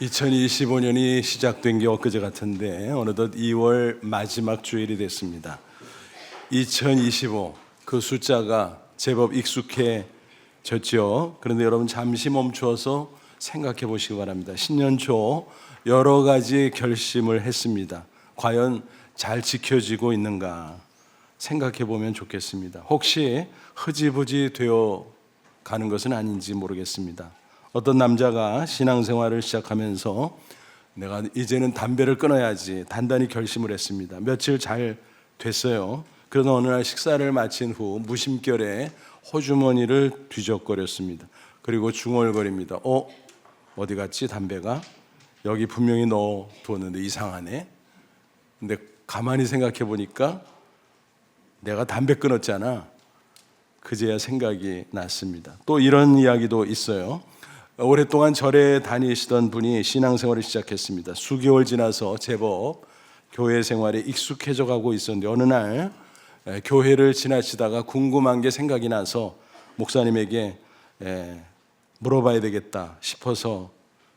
2025년이 시작된 게 엊그제 같은데 어느덧 2월 마지막 주일이 됐습니다. 2025 그 숫자가 제법 익숙해졌죠. 그런데 여러분 잠시 멈추어서 생각해 보시기 바랍니다. 신년 초 여러 가지 결심을 했습니다. 과연 잘 지켜지고 있는가 생각해 보면 좋겠습니다. 혹시 흐지부지 되어 가는 것은 아닌지 모르겠습니다. 어떤 남자가 신앙생활을 시작하면서 내가 이제는 담배를 끊어야지 단단히 결심을 했습니다. 며칠 잘 됐어요. 그러나 어느 날 식사를 마친 후 무심결에 호주머니를 뒤적거렸습니다. 그리고 중얼거립니다. 어디 갔지 담배가? 여기 분명히 넣어두었는데 이상하네. 근데 가만히 생각해 보니까 내가 담배 끊었잖아. 그제야 생각이 났습니다. 또 이런 이야기도 있어요. 오랫동안 절에 다니시던 분이 신앙생활을 시작했습니다. 수개월 지나서 제법 교회 생활에 익숙해져 가고 있었는데 어느 날 교회를 지나치다가 궁금한 게 생각이 나서 목사님에게 물어봐야 되겠다 싶어서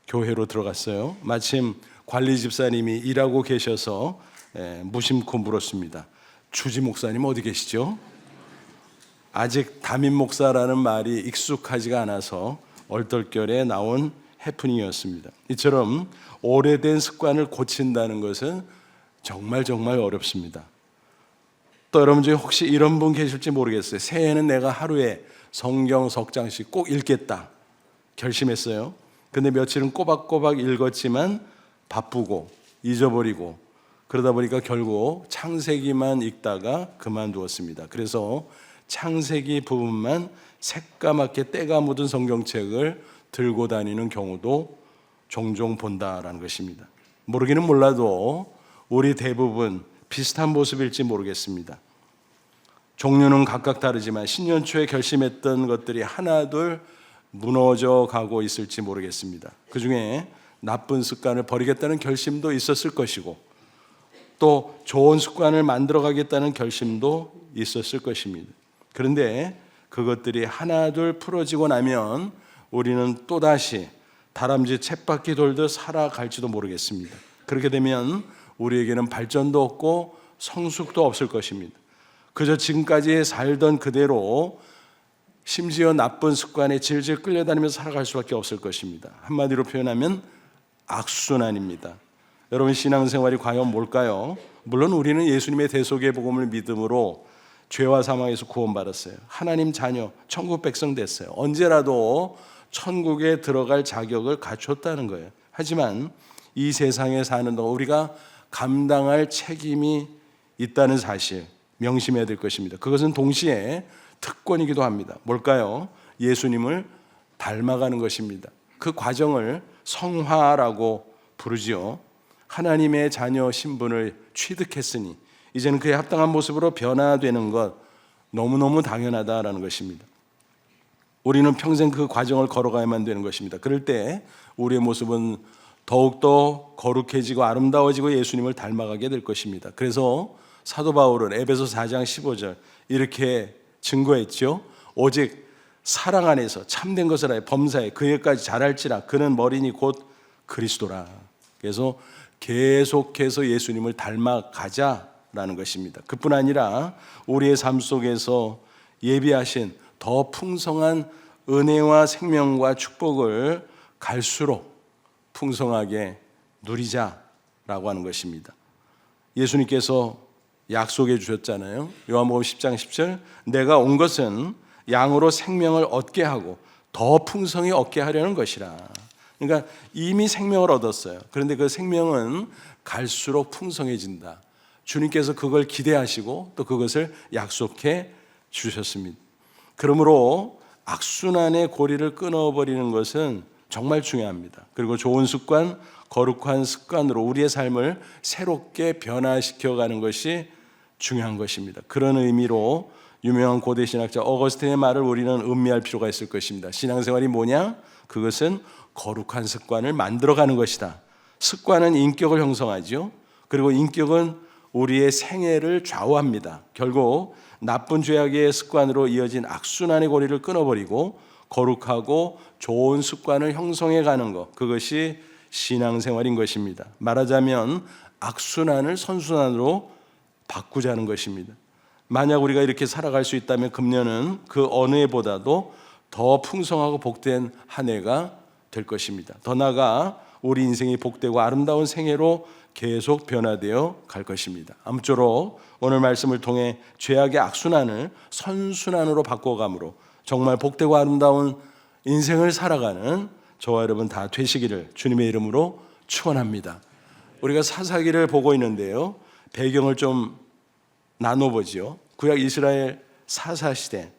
교회로 들어갔어요. 마침 관리 집사님이 일하고 계셔서 무심코 물었습니다. 주지 목사님 어디 계시죠? 아직 담임 목사라는 말이 익숙하지가 않아서 얼떨결에 나온 해프닝이었습니다. 이처럼 오래된 습관을 고친다는 것은 정말 어렵습니다. 또 여러분 중에 혹시 이런 분 계실지 모르겠어요. 새해에는 내가 하루에 성경 석 장씩 꼭 읽겠다 결심했어요. 근데 며칠은 꼬박꼬박 읽었지만 바쁘고 잊어버리고 그러다 보니까 결국 창세기만 읽다가 그만두었습니다. 그래서 창세기 부분만 새까맣게 때가 묻은 성경책을 들고 다니는 경우도 종종 본다라는 것입니다. 모르기는 몰라도 우리 대부분 비슷한 모습일지 모르겠습니다. 종류는 각각 다르지만 신년 초에 결심했던 것들이 하나둘 무너져 가고 있을지 모르겠습니다. 그 중에 나쁜 습관을 버리겠다는 결심도 있었을 것이고 또 좋은 습관을 만들어 가겠다는 결심도 있었을 것입니다. 그런데 그것들이 하나둘 풀어지고 나면 우리는 또다시 다람쥐 쳇바퀴 돌듯 살아갈지도 모르겠습니다. 그렇게 되면 우리에게는 발전도 없고 성숙도 없을 것입니다. 그저 지금까지 살던 그대로 심지어 나쁜 습관에 질질 끌려다니면서 살아갈 수밖에 없을 것입니다. 한마디로 표현하면 악순환입니다. 여러분 신앙생활이 과연 뭘까요? 물론 우리는 예수님의 대속의 복음을 믿음으로 죄와 사망에서 구원받았어요. 하나님 자녀, 천국 백성 됐어요. 언제라도 천국에 들어갈 자격을 갖췄다는 거예요. 하지만 이 세상에 사는 동안 우리가 감당할 책임이 있다는 사실 명심해야 될 것입니다. 그것은 동시에 특권이기도 합니다. 뭘까요? 예수님을 닮아가는 것입니다. 그 과정을 성화라고 부르지요. 하나님의 자녀 신분을 취득했으니 이제는 그에 합당한 모습으로 변화되는 것 너무너무 당연하다라는 것입니다. 우리는 평생 그 과정을 걸어가야만 되는 것입니다. 그럴 때 우리의 모습은 더욱더 거룩해지고 아름다워지고 예수님을 닮아가게 될 것입니다. 그래서 사도 바울은 에베소 4장 15절 이렇게 증거했죠. 오직 사랑 안에서 참된 것을 하여 범사에 그에까지 자랄지라 그는 머리니 곧 그리스도라. 그래서 계속해서 예수님을 닮아가자라는 것입니다. 그뿐 아니라 우리의 삶 속에서 예비하신 더 풍성한 은혜와 생명과 축복을 갈수록 풍성하게 누리자라고 하는 것입니다. 예수님께서 약속해 주셨잖아요. 요한복음 10장 10절 내가 온 것은 양으로 생명을 얻게 하고 더 풍성히 얻게 하려는 것이라. 그러니까 이미 생명을 얻었어요. 그런데 그 생명은 갈수록 풍성해진다. 주님께서 그걸 기대하시고 또 그것을 약속해 주셨습니다. 그러므로 악순환의 고리를 끊어버리는 것은 정말 중요합니다. 그리고 좋은 습관, 거룩한 습관으로 우리의 삶을 새롭게 변화시켜가는 것이 중요한 것입니다. 그런 의미로 유명한 고대 신학자 어거스틴의 말을 우리는 음미할 필요가 있을 것입니다. 신앙생활이 뭐냐? 그것은 거룩한 습관을 만들어가는 것이다. 습관은 인격을 형성하죠. 그리고 인격은 우리의 생애를 좌우합니다. 결국 나쁜 죄악의 습관으로 이어진 악순환의 고리를 끊어버리고 거룩하고 좋은 습관을 형성해 가는 것, 그것이 신앙생활인 것입니다. 말하자면 악순환을 선순환으로 바꾸자는 것입니다. 만약 우리가 이렇게 살아갈 수 있다면 금년은 그 어느 해보다도 더 풍성하고 복된 한 해가 될 것입니다. 더 나아가 우리 인생이 복되고 아름다운 생애로 계속 변화되어 갈 것입니다. 아무쪼록 오늘 말씀을 통해 죄악의 악순환을 선순환으로 바꿔감으로 정말 복되고 아름다운 인생을 살아가는 저와 여러분 다 되시기를 주님의 이름으로 축원합니다. 우리가 사사기를 보고 있는데요, 배경을 좀 나눠보지요. 구약 이스라엘 사사시대,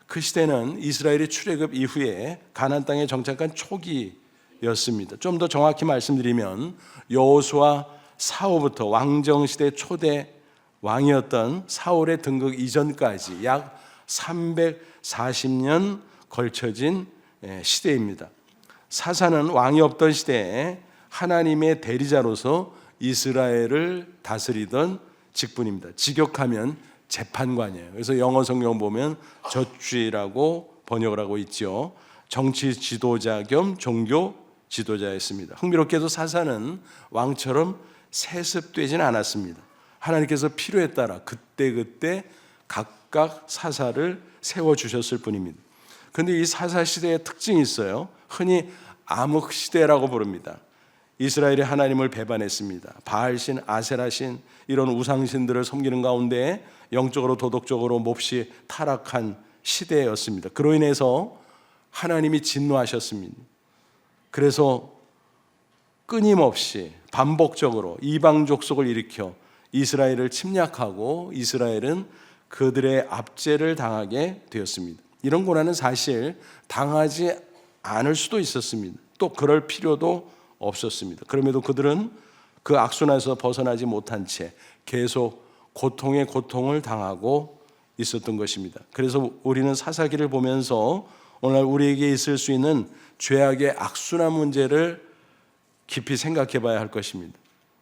그 시대는 이스라엘이 출애굽 이후에 가나안 땅에 정착한 초기였습니다. 좀 더 정확히 말씀드리면 여호수아 사후부터 왕정시대 초대 왕이었던 사울의 등극 이전까지 약 340년 걸쳐진 시대입니다. 사사는 왕이 없던 시대에 하나님의 대리자로서 이스라엘을 다스리던 직분입니다. 직역하면 재판관이에요. 그래서 영어 성경 보면 저쥐라고 번역을 하고 있죠. 정치 지도자 겸 종교 지도자였습니다. 흥미롭게도 사사는 왕처럼 세습되지는 않았습니다. 하나님께서 필요에 따라 그때그때 각각 사사를 세워주셨을 뿐입니다. 그런데 이 사사 시대의 특징이 있어요. 흔히 암흑시대라고 부릅니다. 이스라엘이 하나님을 배반했습니다. 바알신, 아세라신 이런 우상신들을 섬기는 가운데 영적으로 도덕적으로 몹시 타락한 시대였습니다. 그로 인해서 하나님이 진노하셨습니다. 그래서 끊임없이 반복적으로 이방 족속을 일으켜 이스라엘을 침략하고 이스라엘은 그들의 압제를 당하게 되었습니다. 이런 고난은 사실 당하지 않을 수도 있었습니다. 또 그럴 필요도 없었습니다. 그럼에도 그들은 그 악순환에서 벗어나지 못한 채 계속 고통에 고통을 당하고 있었던 것입니다. 그래서 우리는 사사기를 보면서 오늘 우리에게 있을 수 있는 죄악의 악순환 문제를 깊이 생각해 봐야 할 것입니다.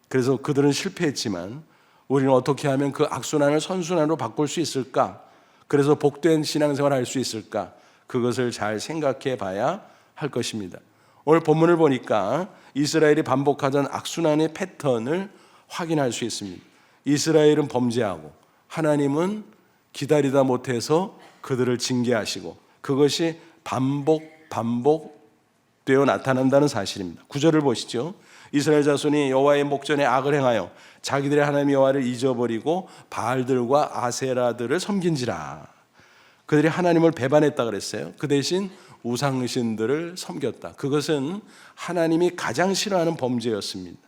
그래서 그들은 실패했지만 우리는 어떻게 하면 그 악순환을 선순환으로 바꿀 수 있을까? 그래서 복된 신앙생활을 할 수 있을까? 그것을 잘 생각해 봐야 할 것입니다. 오늘 본문을 보니까 이스라엘이 반복하던 악순환의 패턴을 확인할 수 있습니다. 이스라엘은 범죄하고 하나님은 기다리다 못해서 그들을 징계하시고 그것이 반복되어 나타난다는 사실입니다. 9절을 보시죠. 이스라엘 자손이 여호와의 목전에 악을 행하여 자기들의 하나님 여호와를 잊어버리고 바알들과 아세라들을 섬긴지라. 그들이 하나님을 배반했다 그랬어요. 그 대신 우상신들을 섬겼다. 그것은 하나님이 가장 싫어하는 범죄였습니다.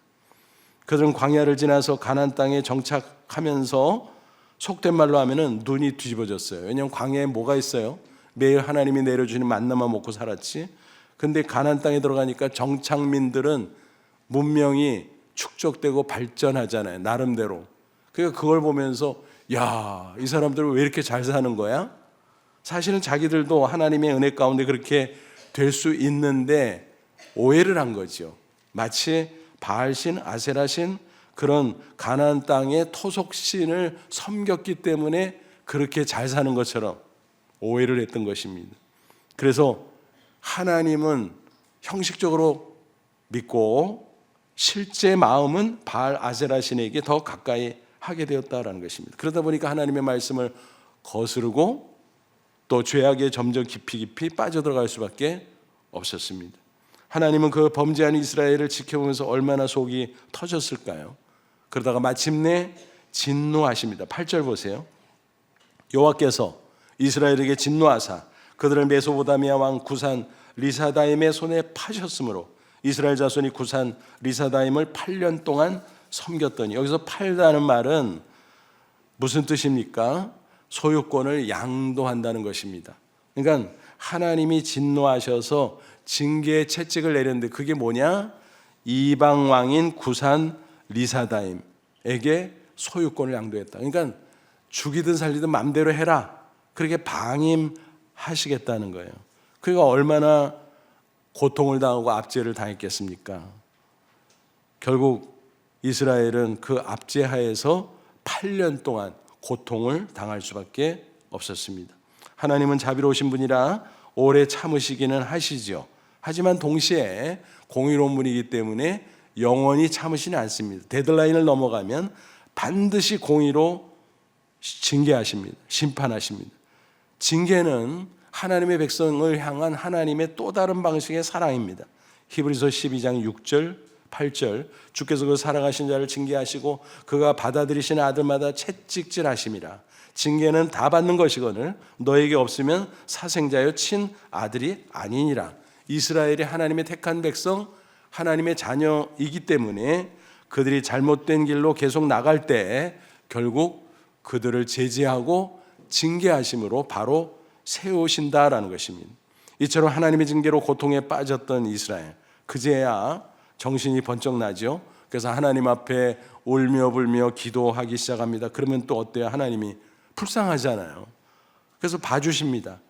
그들은 광야를 지나서 가나안 땅에 정착하면서 속된 말로 하면은 눈이 뒤집어졌어요. 왜냐하면 광야에 뭐가 있어요? 매일 하나님이 내려주는 만나만 먹고 살았지. 근데 가나안 땅에 들어가니까 정착민들은 문명이 축적되고 발전하잖아요. 나름대로. 그러니까 그걸 보면서 야, 이 사람들은 왜 이렇게 잘 사는 거야? 사실은 자기들도 하나님의 은혜 가운데 그렇게 될 수 있는데 오해를 한 거죠. 마치 바알신, 아세라신 그런 가나안 땅의 토속신을 섬겼기 때문에 그렇게 잘 사는 것처럼 오해를 했던 것입니다. 그래서 하나님은 형식적으로 믿고 실제 마음은 바알 아세라 신에게 더 가까이 하게 되었다라는 것입니다. 그러다 보니까 하나님의 말씀을 거스르고 또 죄악에 점점 깊이 빠져들어갈 수밖에 없었습니다. 하나님은 그 범죄한 이스라엘을 지켜보면서 얼마나 속이 터졌을까요? 그러다가 마침내 진노하십니다. 8절 보세요. 여호와께서 이스라엘에게 진노하사 그들을 메소보다미아 왕 구산 리사다임의 손에 파셨으므로 이스라엘 자손이 구산 리사다임을 8년 동안 섬겼더니, 여기서 팔다는 말은 무슨 뜻입니까? 소유권을 양도한다는 것입니다. 그러니까 하나님이 진노하셔서 징계의 채찍을 내렸는데 그게 뭐냐? 이방 왕인 구산 리사다임에게 소유권을 양도했다. 그러니까 죽이든 살리든 마음대로 해라. 그렇게 방임하시겠다는 거예요. 그가 얼마나 고통을 당하고 압제를 당했겠습니까? 결국 이스라엘은 그 압제 하에서 8년 동안 고통을 당할 수밖에 없었습니다. 하나님은 자비로우신 분이라 오래 참으시기는 하시죠. 하지만 동시에 공의로운 분이기 때문에 영원히 참으시는 않습니다. 데드라인을 넘어가면 반드시 공의로 징계하십니다. 심판하십니다. 징계는 하나님의 백성을 향한 하나님의 또 다른 방식의 사랑입니다. 히브리서 12장 6절 8절 주께서 그 사랑하신 자를 징계하시고 그가 받아들이시는 아들마다 채찍질하심이라. 징계는 다 받는 것이거늘 너에게 없으면 사생자여 친 아들이 아니니라. 이스라엘이 하나님의 택한 백성, 하나님의 자녀이기 때문에 그들이 잘못된 길로 계속 나갈 때 결국 그들을 제지하고 징계하심으로 바로 세우신다라는 것입니다. 이처럼 하나님의 징계로 고통에 빠졌던 이스라엘, 그제야 정신이 번쩍 나죠. 그래서 하나님 앞에 울며 불며 기도하기 시작합니다. 그러면 또 어때요? 하나님이 불쌍하잖아요. 그래서 봐주십니다.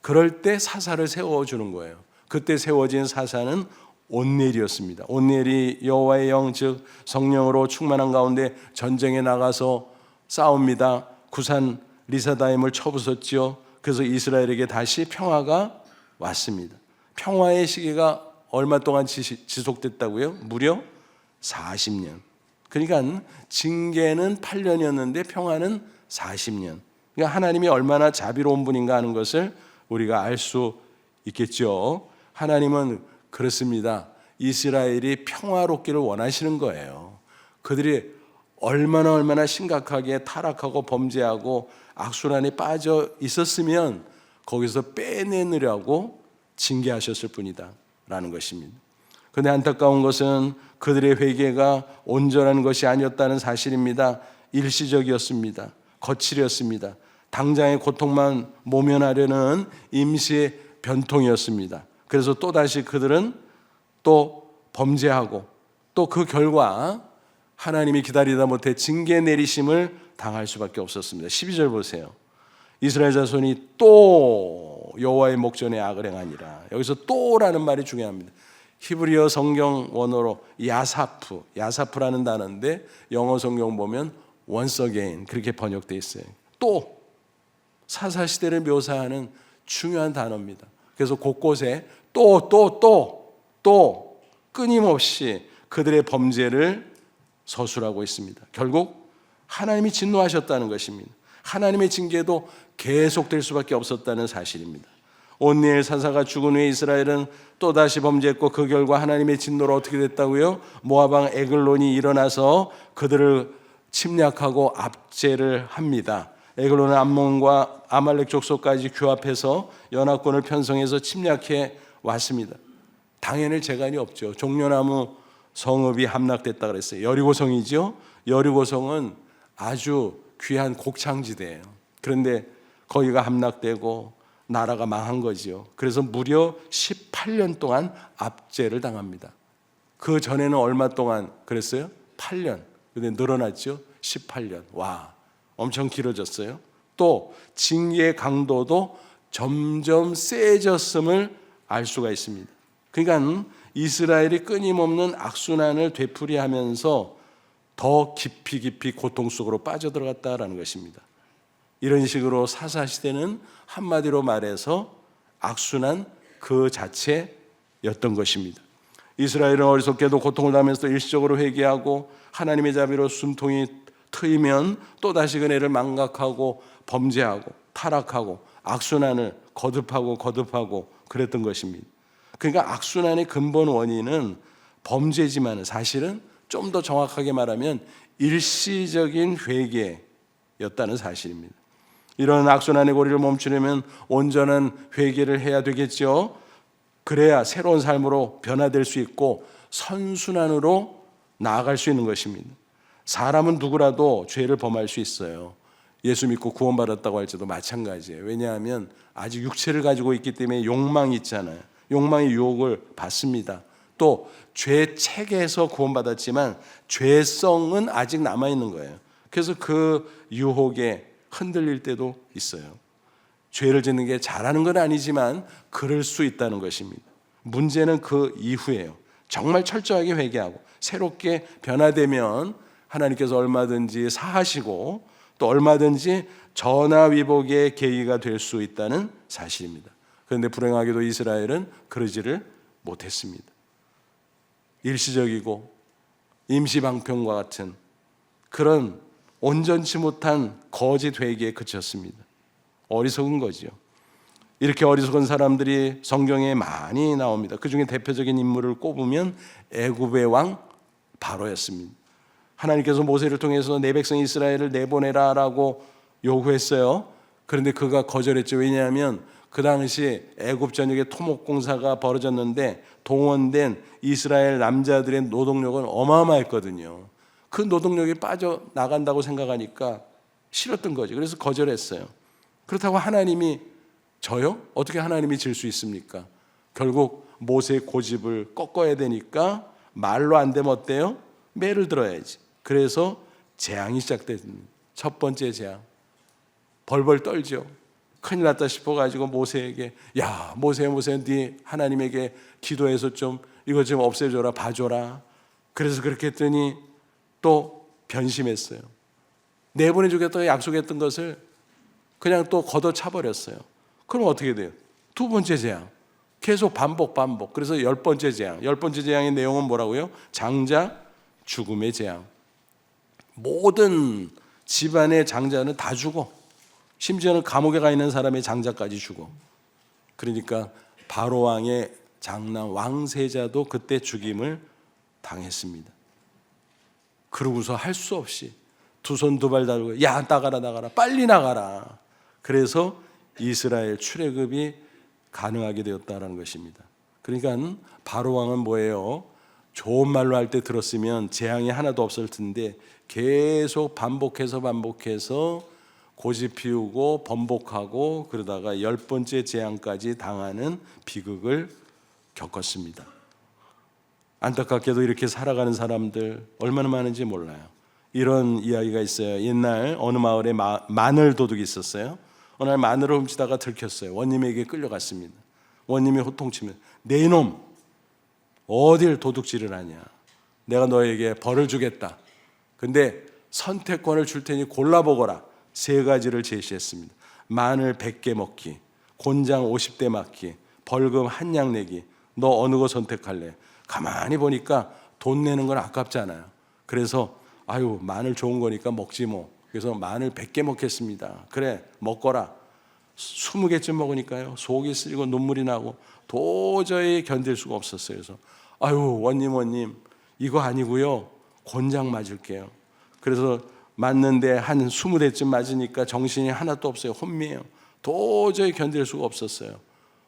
그럴 때 사사를 세워주는 거예요. 그때 세워진 사사는 온니엘이었습니다. 온니엘이 여호와의 영 즉 성령으로 충만한 가운데 전쟁에 나가서 싸웁니다. 구산 리사다임을 쳐부쉈지요. 그래서 이스라엘에게 다시 평화가 왔습니다. 평화의 시기가 얼마 동안 지속됐다고요? 무려 40년. 그러니까 징계는 8년이었는데 평화는 40년. 그러니까 하나님이 얼마나 자비로운 분인가 하는 것을 우리가 알 수 있겠죠. 하나님은 그렇습니다. 이스라엘이 평화롭기를 원하시는 거예요. 그들이 얼마나 심각하게 타락하고 범죄하고 악순환에 빠져 있었으면 거기서 빼내느라고 징계하셨을 뿐이다 라는 것입니다. 그런데 안타까운 것은 그들의 회개가 온전한 것이 아니었다는 사실입니다. 일시적이었습니다. 거칠이었습니다. 당장의 고통만 모면하려는 임시의 변통이었습니다. 그래서 또다시 그들은 또 범죄하고 또 그 결과 하나님이 기다리다 못해 징계 내리심을 당할 수밖에 없었습니다. 12절 보세요. 이스라엘 자손이 또 여호와의 목전에 악을 행하니라. 여기서 또라는 말이 중요합니다. 히브리어 성경 원어로 야사프라는 단어인데 영어 성경 보면 once again 그렇게 번역되어 있어요. 또 사사시대를 묘사하는 중요한 단어입니다. 그래서 곳곳에 또 끊임없이 그들의 범죄를 서술하고 있습니다. 결국 하나님이 진노하셨다는 것입니다. 하나님의 징계도 계속될 수밖에 없었다는 사실입니다. 온니엘 사사가 죽은 후에 이스라엘은 또다시 범죄했고 그 결과 하나님의 진노로 어떻게 됐다고요? 모압왕 에글론이 일어나서 그들을 침략하고 압제를 합니다. 에글론은 암몬과 아말렉 족속까지 규합해서 연합군을 편성해서 침략해 왔습니다. 당연히 재간이 없죠. 종려나무 성읍이 함락됐다 그랬어요. 여리고성이죠. 여리고성은 아주 귀한 곡창지대예요. 그런데 거기가 함락되고 나라가 망한 거죠. 그래서 무려 18년 동안 압제를 당합니다. 그 전에는 얼마 동안 그랬어요? 8년. 근데 늘어났죠. 18년. 와, 엄청 길어졌어요. 또 징계의 강도도 점점 세졌음을 알 수가 있습니다. 그러니까 이스라엘이 끊임없는 악순환을 되풀이하면서 더 깊이 고통 속으로 빠져들어갔다라는 것입니다. 이런 식으로 사사시대는 한마디로 말해서 악순환 그 자체였던 것입니다. 이스라엘은 어리석게도 고통을 당하면서 일시적으로 회개하고 하나님의 자비로 숨통이 트이면 또다시 그네를 망각하고 범죄하고 타락하고 악순환을 거듭하고 그랬던 것입니다. 그러니까 악순환의 근본 원인은 범죄지만 사실은 좀 더 정확하게 말하면 일시적인 회개였다는 사실입니다. 이런 악순환의 고리를 멈추려면 온전한 회개를 해야 되겠죠. 그래야 새로운 삶으로 변화될 수 있고 선순환으로 나아갈 수 있는 것입니다. 사람은 누구라도 죄를 범할 수 있어요. 예수 믿고 구원받았다고 할지도 마찬가지예요. 왜냐하면 아직 육체를 가지고 있기 때문에 욕망이 있잖아요. 욕망의 유혹을 받습니다. 또 죄 체계에서 구원받았지만 죄성은 아직 남아있는 거예요. 그래서 그 유혹에 흔들릴 때도 있어요. 죄를 짓는 게 잘하는 건 아니지만 그럴 수 있다는 것입니다. 문제는 그 이후에요. 정말 철저하게 회개하고 새롭게 변화되면 하나님께서 얼마든지 사하시고 또 얼마든지 전화위복의 계기가 될 수 있다는 사실입니다. 그런데 불행하게도 이스라엘은 그러지를 못했습니다. 일시적이고 임시방편과 같은 그런 온전치 못한 거짓 회개에 그쳤습니다. 어리석은 거지요. 이렇게 어리석은 사람들이 성경에 많이 나옵니다. 그 중에 대표적인 인물을 꼽으면 애굽의 왕 바로였습니다. 하나님께서 모세를 통해서 내 백성 이스라엘을 내보내라라고 요구했어요. 그런데 그가 거절했죠. 왜냐하면 그 당시 애굽 전역에 토목공사가 벌어졌는데 동원된 이스라엘 남자들의 노동력은 어마어마했거든요. 그 노동력이 빠져나간다고 생각하니까 싫었던 거죠. 그래서 거절했어요. 그렇다고 하나님이 저요? 어떻게 하나님이 질 수 있습니까? 결국 모세의 고집을 꺾어야 되니까 말로 안 되면 어때요? 매를 들어야지. 그래서 재앙이 시작됩니다. 첫 번째 재앙. 벌벌 떨죠. 큰일 났다 싶어가지고 모세에게 야 모세 네 하나님에게 기도해서 좀 이거 좀 없애줘라 봐줘라. 그래서 그렇게 했더니 또 변심했어요. 내보내주겠다고 약속했던 것을 그냥 또 걷어차버렸어요. 그럼 어떻게 돼요? 두 번째 재앙. 계속 반복. 그래서 10번째 재앙. 10번째 재앙의 내용은 뭐라고요? 장자 죽음의 재앙. 모든 집안의 장자는 다 죽어. 심지어는 감옥에 가 있는 사람의 장자까지 죽어. 그러니까 바로 왕의 장남 왕세자도 그때 죽임을 당했습니다. 그러고서 할 수 없이 두 손 두 발 달고 야 나가라 빨리 나가라. 그래서 이스라엘 출애굽이 가능하게 되었다는 것입니다. 그러니까 바로 왕은 뭐예요? 좋은 말로 할 때 들었으면 재앙이 하나도 없을 텐데 계속 반복해서 고집 피우고 번복하고 그러다가 10번째 재앙까지 당하는 비극을 겪었습니다. 안타깝게도 이렇게 살아가는 사람들 얼마나 많은지 몰라요. 이런 이야기가 있어요. 옛날 어느 마을에 마늘 도둑이 있었어요. 어느 날 마늘을 훔치다가 들켰어요. 원님에게 끌려갔습니다. 원님이 호통치면 내 이놈 어딜 도둑질을 하냐. 내가 너에게 벌을 주겠다. 근데 선택권을 줄 테니 골라보거라. 3가지를 제시했습니다. 마늘 100개 먹기, 곤장 50대 맞기, 벌금 1냥 내기. 너 어느 거 선택할래? 가만히 보니까 돈 내는 건 아깝잖아요. 그래서 아유 마늘 좋은 거니까 먹지 뭐. 그래서 마늘 100개 먹겠습니다. 그래 먹거라. 20개쯤 먹으니까요 속이 쓰리고 눈물이 나고 도저히 견딜 수가 없었어요. 그래서 아유 원님 이거 아니고요 곤장 맞을게요. 그래서 맞는데 한 20대쯤 맞으니까 정신이 하나도 없어요. 혼미해요. 도저히 견딜 수가 없었어요.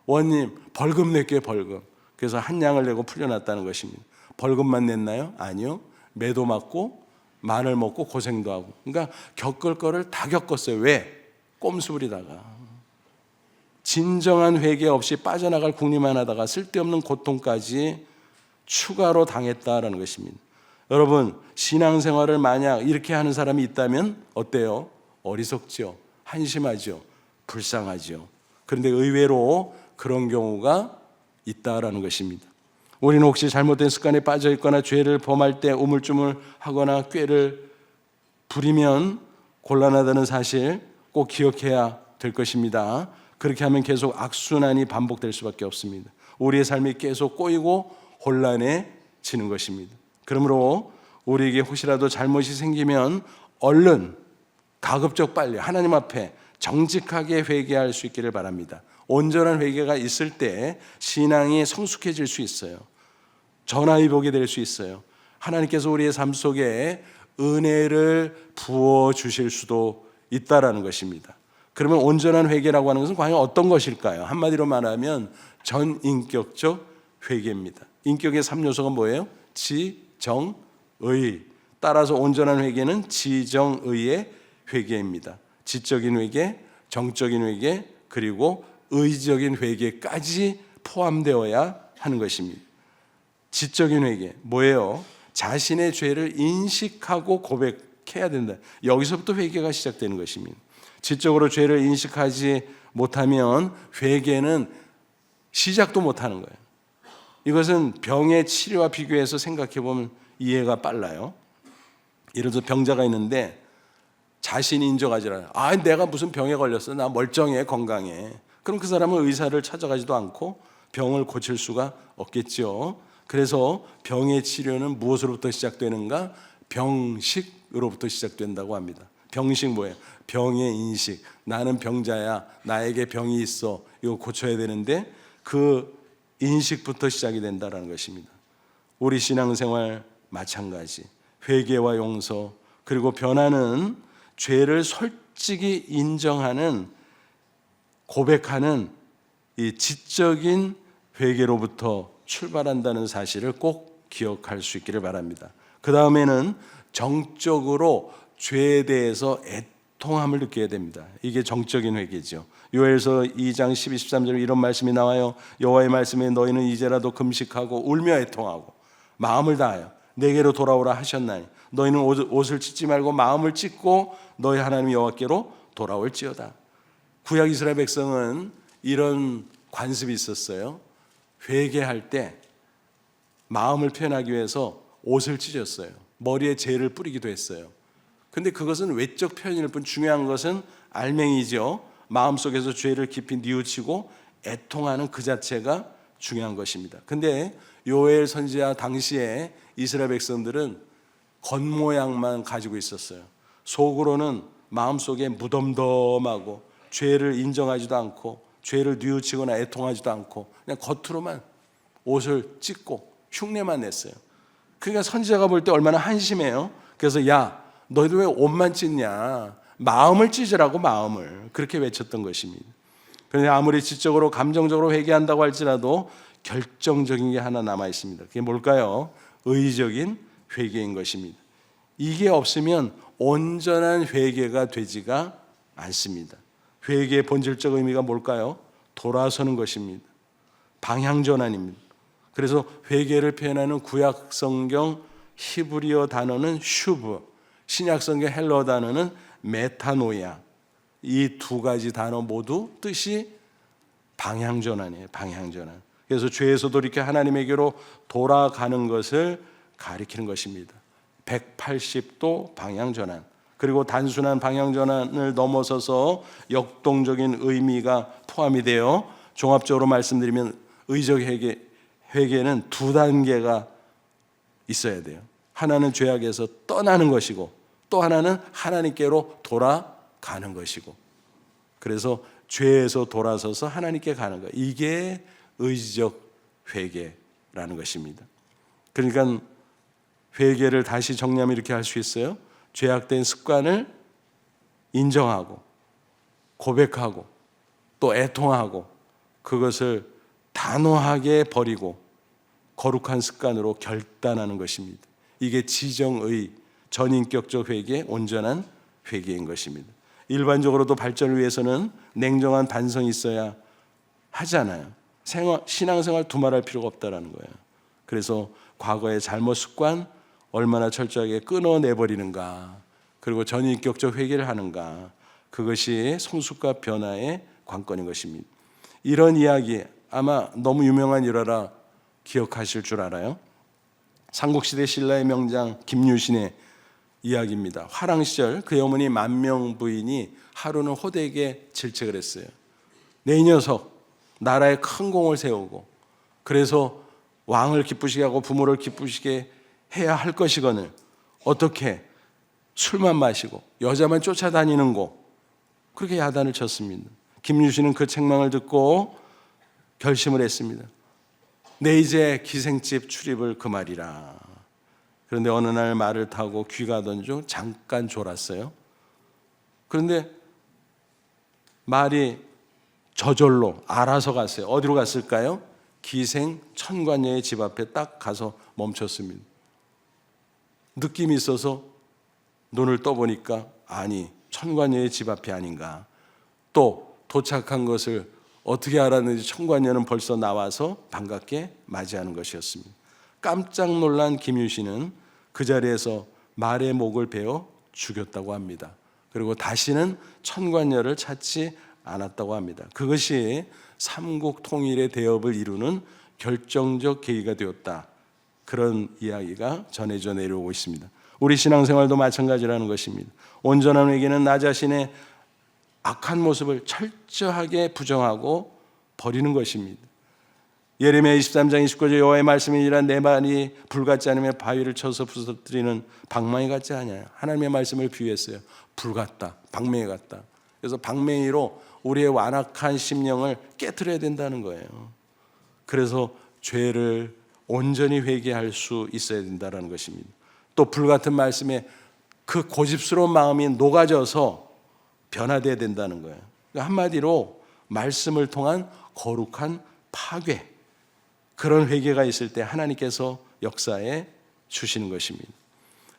원님 벌금 낼게요. 벌금. 그래서 1냥을 내고 풀려났다는 것입니다. 벌금만 냈나요? 아니요. 매도 맞고 마늘 먹고 고생도 하고. 그러니까 겪을 거를 다 겪었어요. 왜? 꼼수 부리다가. 진정한 회개 없이 빠져나갈 궁리만 하다가 쓸데없는 고통까지 추가로 당했다라는 것입니다. 여러분 신앙생활을 만약 이렇게 하는 사람이 있다면 어때요? 어리석죠. 한심하죠. 불쌍하죠. 그런데 의외로 그런 경우가 있다라는 것입니다. 우리는 혹시 잘못된 습관에 빠져 있거나 죄를 범할 때 우물쭈물하거나 꾀를 부리면 곤란하다는 사실 꼭 기억해야 될 것입니다. 그렇게 하면 계속 악순환이 반복될 수밖에 없습니다. 우리의 삶이 계속 꼬이고 혼란해지는 것입니다. 그러므로 우리에게 혹시라도 잘못이 생기면 얼른 가급적 빨리 하나님 앞에 정직하게 회개할 수 있기를 바랍니다. 온전한 회개가 있을 때 신앙이 성숙해질 수 있어요. 전화위복이 될 수 있어요. 하나님께서 우리의 삶 속에 은혜를 부어주실 수도 있다라는 것입니다. 그러면 온전한 회개라고 하는 것은 과연 어떤 것일까요? 한마디로 말하면 전인격적 회개입니다. 인격의 3요소가 뭐예요? 지, 정, 의. 따라서 온전한 회개는 지정의의 회개입니다. 지적인 회개, 정적인 회개, 그리고 의적인 회개까지 포함되어야 하는 것입니다. 지적인 회개 뭐예요? 자신의 죄를 인식하고 고백해야 된다. 여기서부터 회개가 시작되는 것입니다. 지적으로 죄를 인식하지 못하면 회개는 시작도 못하는 거예요. 이것은 병의 치료와 비교해서 생각해 보면 이해가 빨라요. 예를 들어 병자가 있는데 자신이 인정하지 않아요. 내가 무슨 병에 걸렸어. 나 멀쩡해, 건강해. 그럼 그 사람은 의사를 찾아가지도 않고 병을 고칠 수가 없겠죠. 그래서 병의 치료는 무엇으로부터 시작되는가? 병식으로부터 시작된다고 합니다. 병식 뭐예요? 병의 인식. 나는 병자야. 나에게 병이 있어. 이거 고쳐야 되는데 그 인식부터 시작이 된다는 것입니다. 우리 신앙생활 마찬가지. 회개와 용서 그리고 변화는 죄를 솔직히 인정하는 고백하는 이 지적인 회개로부터 출발한다는 사실을 꼭 기억할 수 있기를 바랍니다. 그 다음에는 정적으로 죄에 대해서 애통함을 느껴야 됩니다. 이게 정적인 회개죠. 요엘서 2장 12, 13절에 이런 말씀이 나와요. 여호와의 말씀에 너희는 이제라도 금식하고 울며 애통하고 마음을 다하여 내게로 돌아오라 하셨나니 너희는 옷을 찢지 말고 마음을 찢고 너희 하나님 여호와께로 돌아올지어다. 구약 이스라엘 백성은 이런 관습이 있었어요. 회개할 때 마음을 표현하기 위해서 옷을 찢었어요. 머리에 재를 뿌리기도 했어요. 근데 그것은 외적 표현일 뿐 중요한 것은 알맹이죠. 마음속에서 죄를 깊이 뉘우치고 애통하는 그 자체가 중요한 것입니다. 근데 요엘 선지자 당시에 이스라엘 백성들은 겉모양만 가지고 있었어요. 속으로는 마음속에 무덤덤하고 죄를 인정하지도 않고 죄를 뉘우치거나 애통하지도 않고 그냥 겉으로만 옷을 찢고 흉내만 냈어요. 그러니까 선지자가 볼 때 얼마나 한심해요. 그래서 야 너희들 왜 옷만 찢냐, 마음을 찢으라고, 마음을. 그렇게 외쳤던 것입니다. 그런데 아무리 지적으로 감정적으로 회개한다고 할지라도 결정적인 게 하나 남아 있습니다. 그게 뭘까요? 의적인 회개인 것입니다. 이게 없으면 온전한 회개가 되지가 않습니다. 회개의 본질적 의미가 뭘까요? 돌아서는 것입니다. 방향전환입니다. 그래서 회개를 표현하는 구약 성경 히브리어 단어는 슈브, 신약 성경 헬러 단어는 메타노이아. 이 두 가지 단어 모두 뜻이 방향전환이에요. 방향전환. 그래서 죄에서 돌이켜 하나님에게로 돌아가는 것을 가리키는 것입니다. 180도 방향전환. 그리고 단순한 방향전환을 넘어서서 역동적인 의미가 포함이 되어 종합적으로 말씀드리면 의적 회개는 두 단계가 있어야 돼요. 하나는 죄악에서 떠나는 것이고 또 하나는 하나님께로 돌아가는 것이고, 그래서 죄에서 돌아서서 하나님께 가는 것, 이게 의적 회개라는 것입니다. 그러니까 회개를 다시 정리하면 이렇게 할 수 있어요. 죄악된 습관을 인정하고 고백하고 또 애통하고 그것을 단호하게 버리고 거룩한 습관으로 결단하는 것입니다. 이게 지정의 전인격적 회개, 온전한 회개인 것입니다. 일반적으로도 발전을 위해서는 냉정한 반성이 있어야 하잖아요. 신앙생활 두말할 필요가 없다는 거예요. 그래서 과거의 잘못 습관 얼마나 철저하게 끊어내버리는가, 그리고 전인격적 회개를 하는가, 그것이 성숙과 변화의 관건인 것입니다. 이런 이야기 아마 너무 유명한 일화라 기억하실 줄 알아요. 삼국시대 신라의 명장 김유신의 이야기입니다. 화랑시절 그의 어머니 만명 부인이 하루는 호되게 질책을 했어요. 내 이 녀석 나라에 큰 공을 세우고 그래서 왕을 기쁘시게 하고 부모를 기쁘시게 해야 할 것이거늘 어떻게 술만 마시고 여자만 쫓아다니는고, 그렇게 야단을 쳤습니다. 김유신은 그 책망을 듣고 결심을 했습니다. 내 이제 기생집 출입을 금하리라. 그런데 어느 날 말을 타고 귀가던 중 잠깐 졸았어요. 그런데 말이 저절로 알아서 갔어요. 어디로 갔을까요? 기생 천관녀의 집 앞에 딱 가서 멈췄습니다. 느낌이 있어서 눈을 떠보니까 아니, 천관녀의 집 앞이 아닌가. 또 도착한 것을 어떻게 알았는지 천관녀는 벌써 나와서 반갑게 맞이하는 것이었습니다. 깜짝 놀란 김유신은 그 자리에서 말의 목을 베어 죽였다고 합니다. 그리고 다시는 천관녀를 찾지 않았다고 합니다. 그것이 삼국 통일의 대업을 이루는 결정적 계기가 되었다. 그런 이야기가 전해져 내려오고 있습니다. 우리 신앙생활도 마찬가지라는 것입니다. 온전한 회개는 나 자신의 악한 모습을 철저하게 부정하고 버리는 것입니다. 예레미야 23장 29절 여호와의 말씀이니라 내 말이 불같지 않으면 바위를 쳐서 부서뜨리는 방망이 같지 않아요. 하나님의 말씀을 비유했어요. 불같다, 방망이 같다. 그래서 방망이로 우리의 완악한 심령을 깨트려야 된다는 거예요. 그래서 죄를 온전히 회개할 수 있어야 된다는 것입니다. 또 불같은 말씀에 그 고집스러운 마음이 녹아져서 변화되어야 된다는 거예요. 그러니까 한마디로 말씀을 통한 거룩한 파괴, 그런 회개가 있을 때 하나님께서 역사해 주시는 것입니다.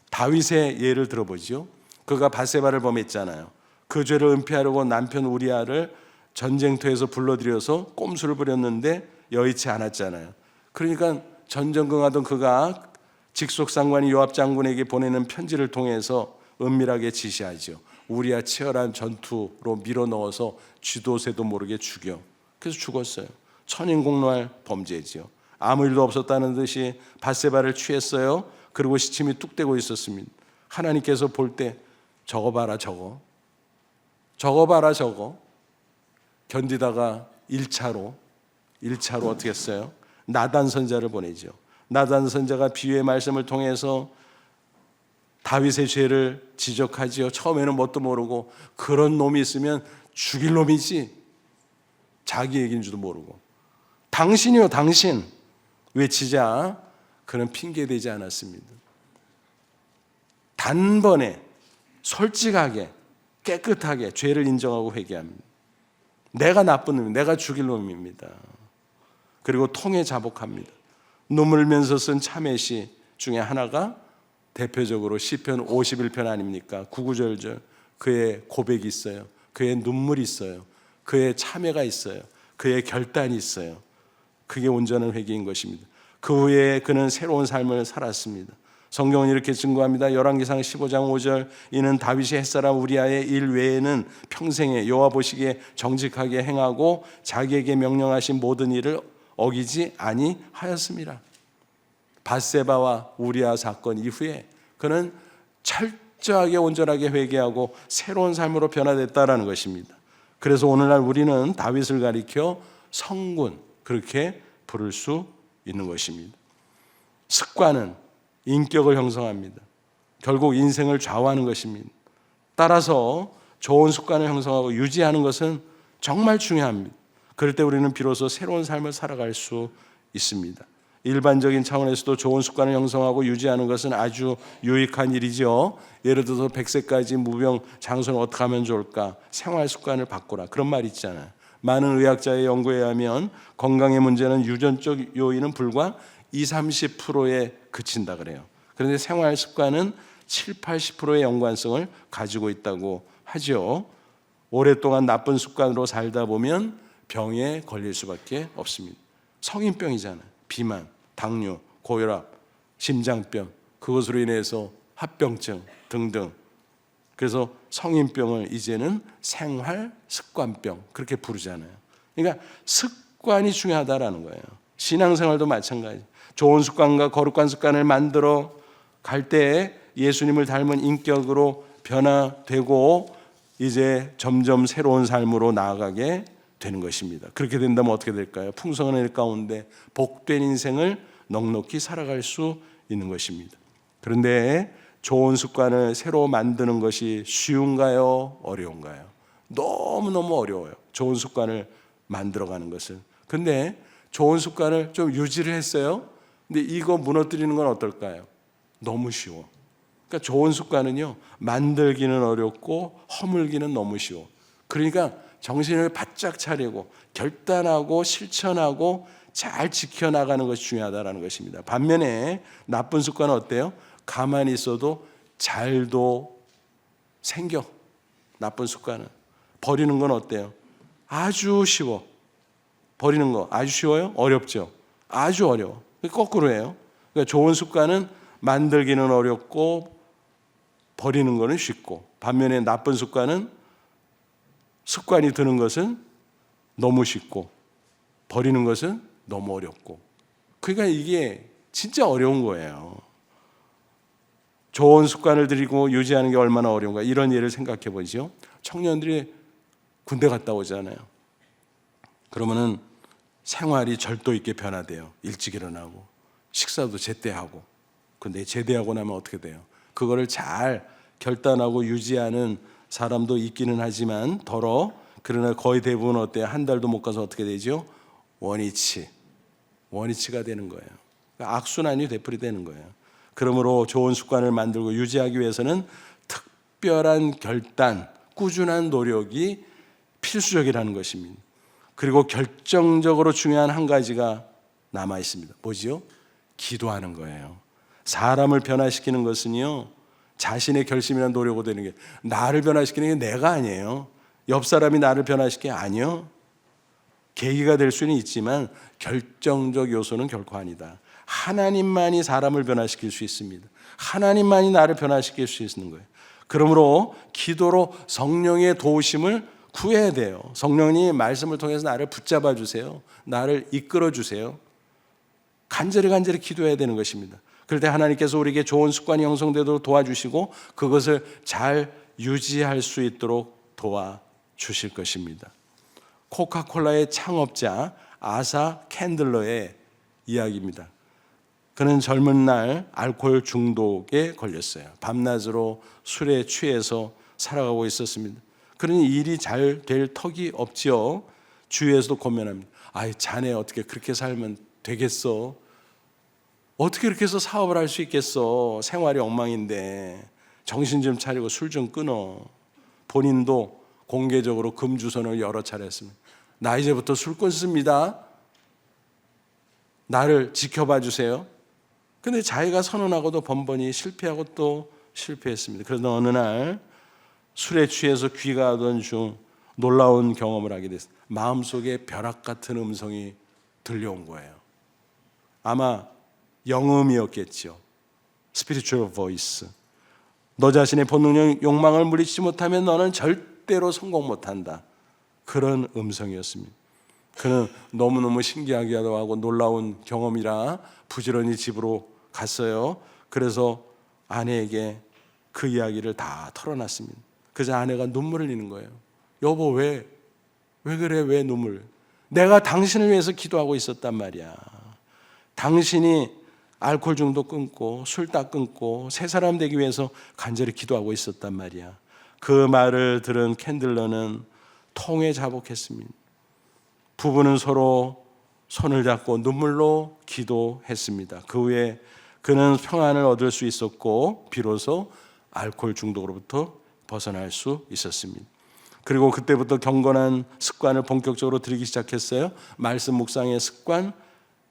다윗의 예를 들어보죠. 그가 밧세바를 범했잖아요. 그 죄를 은폐하려고 남편 우리아를 전쟁터에서 불러들여서 꼼수를 부렸는데 여의치 않았잖아요. 그러니까 전전긍하던 그가 직속상관이 요압 장군에게 보내는 편지를 통해서 은밀하게 지시하죠. 우리아 치열한 전투로 밀어넣어서 쥐도 새도 모르게 죽여. 그래서 죽었어요. 천인공노할 범죄지요. 아무 일도 없었다는 듯이 밧세바를 취했어요. 그리고 시침이 뚝 떼고 있었습니다. 하나님께서 볼 때 저거 봐라 저거 봐라 저거 견디다가 1차로 어떻게 했어요? 나단 선자를 보내죠. 나단 선자가 비유의 말씀을 통해서 다윗의 죄를 지적하지요. 처음에는 뭣도 모르고 그런 놈이 있으면 죽일 놈이지 자기 얘기인 줄도 모르고 당신이요 당신 외치자 그는 핑계대지 않았습니다. 단번에 솔직하게 깨끗하게 죄를 인정하고 회개합니다. 내가 나쁜 놈입니다. 내가 죽일 놈입니다. 그리고 통에 자복합니다. 눈물 흘면서 쓴 참회시 중에 하나가 대표적으로 시편 51편 아닙니까? 9구절절 그의 고백이 있어요. 그의 눈물이 있어요. 그의 참회가 있어요. 그의 결단이 있어요. 그게 온전한 회개인 것입니다. 그 후에 그는 새로운 삶을 살았습니다. 성경은 이렇게 증거합니다. 열왕기상 15장 5절 이는 다윗이 햇사람 우리아의 일 외에는 평생에 여호와 보시기에 정직하게 행하고 자기에게 명령하신 모든 일을 어기지 아니하였습니다. 밧세바와 우리아 사건 이후에 그는 철저하게 온전하게 회개하고 새로운 삶으로 변화됐다라는 것입니다. 그래서 오늘날 우리는 다윗을 가리켜 성군 그렇게 부를 수 있는 것입니다. 습관은 인격을 형성합니다. 결국 인생을 좌우하는 것입니다. 따라서 좋은 습관을 형성하고 유지하는 것은 정말 중요합니다. 그럴 때 우리는 비로소 새로운 삶을 살아갈 수 있습니다. 일반적인 차원에서도 좋은 습관을 형성하고 유지하는 것은 아주 유익한 일이죠. 예를 들어서 100세까지 무병 장수는 어떻게 하면 좋을까? 생활 습관을 바꾸라. 그런 말 있잖아요. 많은 의학자의 연구에 의하면 건강의 문제는 유전적 요인은 불과 20-30%에 그친다 그래요. 그런데 생활 습관은 70-80%의 연관성을 가지고 있다고 하죠. 오랫동안 나쁜 습관으로 살다 보면 병에 걸릴 수밖에 없습니다. 성인병이잖아요. 비만, 당뇨, 고혈압, 심장병, 그것으로 인해서 합병증 등등. 그래서 성인병을 이제는 생활 습관병 그렇게 부르잖아요. 그러니까 습관이 중요하다라는 거예요. 신앙생활도 마찬가지. 좋은 습관과 거룩한 습관을 만들어 갈 때 예수님을 닮은 인격으로 변화되고 이제 점점 새로운 삶으로 나아가게 되는 것입니다. 그렇게 된다면 어떻게 될까요? 풍성한 일 가운데 복된 인생을 넉넉히 살아갈 수 있는 것입니다. 그런데 좋은 습관을 새로 만드는 것이 쉬운가요? 어려운가요? 너무너무 어려워요. 좋은 습관을 만들어가는 것은. 근데 좋은 습관을 좀 유지를 했어요. 근데 이거 무너뜨리는 건 어떨까요? 너무 쉬워. 그러니까 좋은 습관은요, 만들기는 어렵고 허물기는 너무 쉬워. 그러니까 정신을 바짝 차리고 결단하고 실천하고 잘 지켜나가는 것이 중요하다는 것입니다. 반면에 나쁜 습관은 어때요? 가만히 있어도 잘도 생겨. 나쁜 습관은. 버리는 건 어때요? 아주 쉬워. 버리는 거 아주 쉬워요? 어렵죠? 아주 어려워. 거꾸로예요. 그러니까 좋은 습관은 만들기는 어렵고 버리는 거는 쉽고, 반면에 나쁜 습관은 습관이 드는 것은 너무 쉽고 버리는 것은 너무 어렵고. 그러니까 이게 진짜 어려운 거예요. 좋은 습관을 들이고 유지하는 게 얼마나 어려운가. 이런 예를 생각해 보죠. 청년들이 군대 갔다 오잖아요. 그러면은 생활이 절도 있게 변화돼요. 일찍 일어나고 식사도 제때 하고. 근데 제대하고 나면 어떻게 돼요? 그거를 잘 결단하고 유지하는 사람도 있기는 하지만 그러나 거의 대부분 어때요? 한 달도 못 가서 어떻게 되죠? 원위치가 되는 거예요. 그러니까 악순환이 되풀이되는 거예요. 그러므로 좋은 습관을 만들고 유지하기 위해서는 특별한 결단, 꾸준한 노력이 필수적이라는 것입니다. 그리고 결정적으로 중요한 한 가지가 남아 있습니다. 뭐지요? 기도하는 거예요. 사람을 변화시키는 것은요, 자신의 결심이나 노력으로 되는 게, 나를 변화시키는 게 내가 아니에요. 옆 사람이 나를 변화시키는 게 아니요. 계기가 될 수는 있지만 결정적 요소는 결코 아니다. 하나님만이 사람을 변화시킬 수 있습니다. 하나님만이 나를 변화시킬 수 있는 거예요. 그러므로 기도로 성령의 도우심을 구해야 돼요. 성령이 말씀을 통해서 나를 붙잡아 주세요. 나를 이끌어 주세요. 간절히 기도해야 되는 것입니다. 그럴 때 하나님께서 우리에게 좋은 습관이 형성되도록 도와주시고 그것을 잘 유지할 수 있도록 도와주실 것입니다. 코카콜라의 창업자 아사 캔들러의 이야기입니다. 그는 젊은 날 알코올 중독에 걸렸어요. 밤낮으로 술에 취해서 살아가고 있었습니다. 그러니 일이 잘 될 턱이 없지요. 주위에서도 권면합니다. 자네 어떻게 그렇게 살면 되겠어? 어떻게 이렇게 해서 사업을 할 수 있겠어? 생활이 엉망인데 정신 좀 차리고 술 좀 끊어. 본인도 공개적으로 금주선을 여러 차례 했습니다. 나 이제부터 술 끊습니다. 나를 지켜봐 주세요. 근데 자기가 선언하고도 번번이 실패하고 또 실패했습니다. 그래서 어느 날 술에 취해서 귀가하던 중 놀라운 경험을 하게 됐습니다. 마음속에 벼락 같은 음성이 들려온 거예요. 아마 영음이었겠죠. Spiritual voice. 너 자신의 본능적 욕망을 물리치지 못하면 너는 절대로 성공 못한다. 그런 음성이었습니다. 그는 너무너무 신기하기도 하고 놀라운 경험이라 부지런히 집으로 갔어요. 그래서 아내에게 그 이야기를 다 털어놨습니다. 그래서 아내가 눈물을 흘리는 거예요. 여보 왜 그래? 왜 눈물? 내가 당신을 위해서 기도하고 있었단 말이야. 당신이 알코올 중독 끊고 술 다 끊고 새 사람 되기 위해서 간절히 기도하고 있었단 말이야. 그 말을 들은 캔들러는 통에 자복했습니다. 부부는 서로 손을 잡고 눈물로 기도했습니다. 그 후에 그는 평안을 얻을 수 있었고 비로소 알코올 중독으로부터 벗어날 수 있었습니다. 그리고 그때부터 경건한 습관을 본격적으로 들이기 시작했어요. 말씀 묵상의 습관,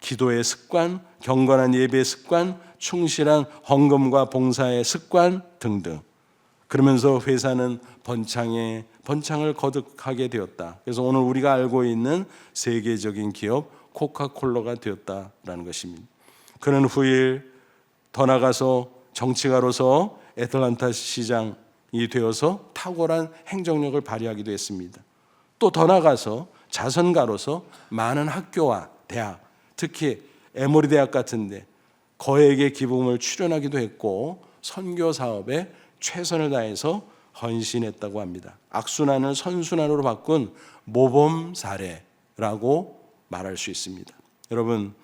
기도의 습관, 경건한 예배의 습관, 충실한 헌금과 봉사의 습관 등등. 그러면서 회사는 번창을 거듭하게 되었다. 그래서 오늘 우리가 알고 있는 세계적인 기업 코카콜라가 되었다라는 것입니다. 그는 후일 더 나가서 정치가로서 애틀란타 시장이 되어서 탁월한 행정력을 발휘하기도 했습니다. 또 더 나가서 자선가로서 많은 학교와 대학, 특히 에모리 대학 같은데 거액의 기부금을 출연하기도 했고 선교 사업에 최선을 다해서 헌신했다고 합니다. 악순환을 선순환으로 바꾼 모범 사례라고 말할 수 있습니다. 여러분,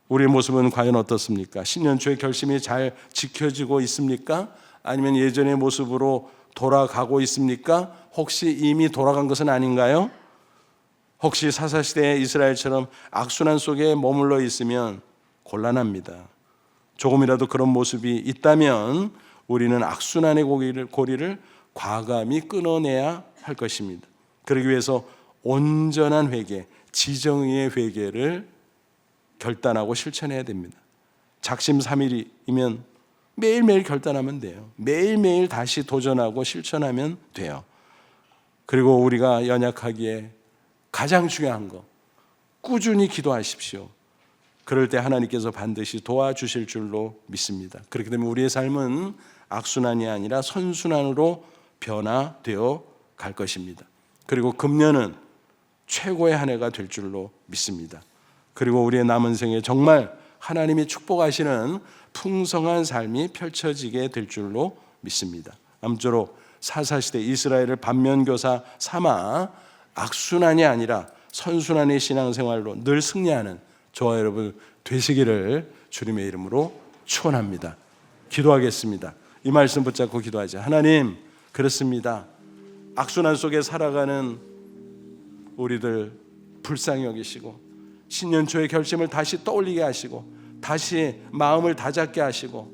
우리의 모습은 과연 어떻습니까? 10년 초의 결심이 잘 지켜지고 있습니까? 아니면 예전의 모습으로 돌아가고 있습니까? 혹시 이미 돌아간 것은 아닌가요? 혹시 사사시대의 이스라엘처럼 악순환 속에 머물러 있으면 곤란합니다. 조금이라도 그런 모습이 있다면 우리는 악순환의 고리를 과감히 끊어내야 할 것입니다. 그러기 위해서 온전한 회개, 지정의의 회개를 결단하고 실천해야 됩니다. 작심삼일이면 매일매일 결단하면 돼요. 매일매일 다시 도전하고 실천하면 돼요. 그리고 우리가 연약하기에 가장 중요한 거, 꾸준히 기도하십시오. 그럴 때 하나님께서 반드시 도와주실 줄로 믿습니다. 그렇게 되면 우리의 삶은 악순환이 아니라 선순환으로 변화되어 갈 것입니다. 그리고 금년은 최고의 한 해가 될 줄로 믿습니다. 그리고 우리의 남은 생에 정말 하나님이 축복하시는 풍성한 삶이 펼쳐지게 될 줄로 믿습니다. 아무쪼록 사사시대 이스라엘을 반면교사 삼아 악순환이 아니라 선순환의 신앙생활로 늘 승리하는 저와 여러분 되시기를 주님의 이름으로 축원합니다. 기도하겠습니다. 이 말씀 붙잡고 기도하자. 하나님, 그렇습니다. 악순환 속에 살아가는 우리들 불쌍히 여기시고 신년 초의 결심을 다시 떠올리게 하시고 다시 마음을 다잡게 하시고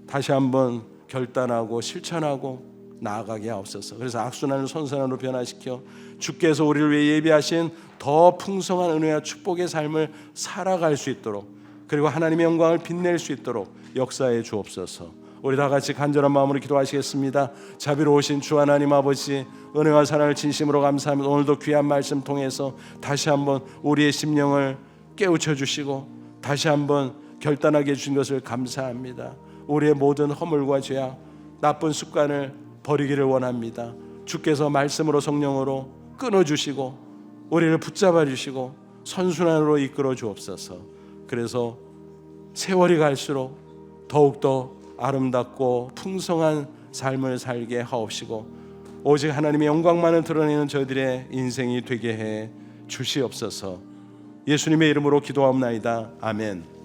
다시 한번 결단하고 실천하고 나아가게 하옵소서. 그래서 악순환을 선순환으로 변화시켜 주께서 우리를 위해 예비하신 더 풍성한 은혜와 축복의 삶을 살아갈 수 있도록, 그리고 하나님의 영광을 빛낼 수 있도록 역사해 주옵소서. 우리 다 같이 간절한 마음으로 기도하시겠습니다. 자비로우신 주 하나님 아버지, 은혜와 사랑을 진심으로 감사합니다. 오늘도 귀한 말씀 통해서 다시 한번 우리의 심령을 깨우쳐 주시고 다시 한번 결단하게 해주신 것을 감사합니다. 우리의 모든 허물과 죄악, 나쁜 습관을 버리기를 원합니다. 주께서 말씀으로 성령으로 끊어주시고 우리를 붙잡아 주시고 선순환으로 이끌어 주옵소서. 그래서 세월이 갈수록 더욱더 아름답고 풍성한 삶을 살게 하옵시고 오직 하나님의 영광만을 드러내는 저희들의 인생이 되게 해 주시옵소서. 예수님의 이름으로 기도하옵나이다. 아멘.